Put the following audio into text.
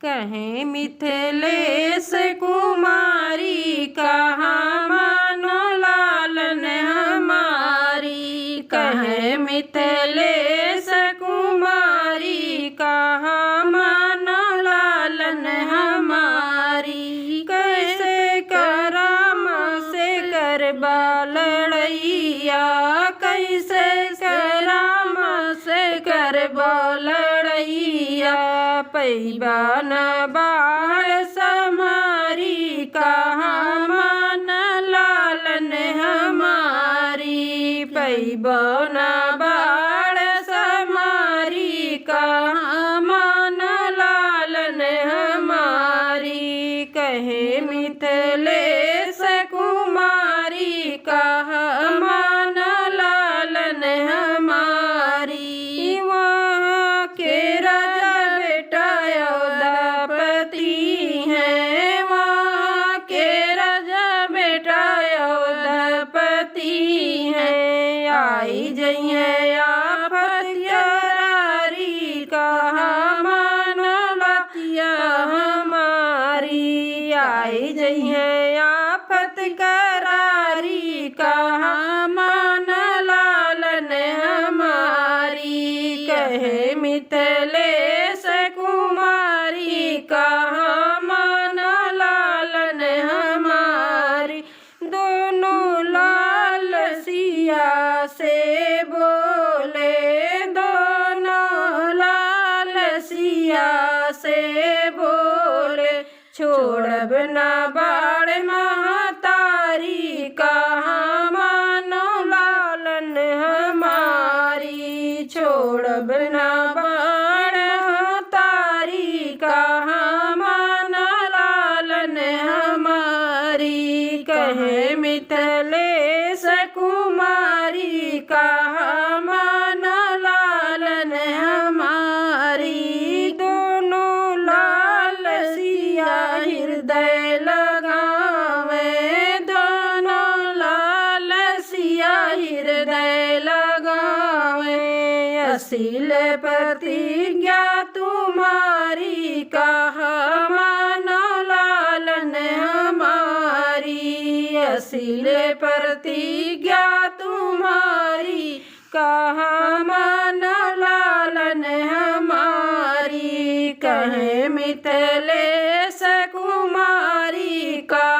कहें मिथिलेश कुमारी कहाँ मानो लालन हमारी। कहें मिथिलेश कुमारी कहाँ मानो लालन हमारी। कैसे कराम से करबा लड़ैया, कैसे कराम से करबा लड़ैया। पैबा न बाढ़ समारी कहाँ मान लालन हमारी। पैबा न बाढ़ समारी कहाँ मान लालन हमारी। कहे मिथिलेश कुमारी कहाँ मान लालन हमारी। वहाँ के राजा बेटा योधापति हैं, वहाँ के राजा बेटा योधापति हैं। आई जइए आफत करारी कहाँ मान बतिया हमारी। आई जइए आफत करारी कहाँ मान लालन हमारी। कहे मिथिलेश कुमारी कहाँ मान लालन हमारी। दोनों लाल सिया से बोले, दोनों लाल सिया से बोले। छोड़ब न बाढ़ महतारी कहाँ मानो लालन हमारी। छोड़ब न बाढ़ महतारी कहाँ मानो लालन हमारी। कहे मिथिलेश कुमारी कहाँ मानो लालन हमारी। दोनों लाल सिया हृदय लगावे, दोनों लाल सिया हृदय लगावे। असील प्रतिज्ञा तुम्हारी कहाँ मानो लालन हमारी। असील प्रतिज्ञा तुम्हारी कहाँ मानो लालन हमारी। कहे मिथिलेश कुमारी का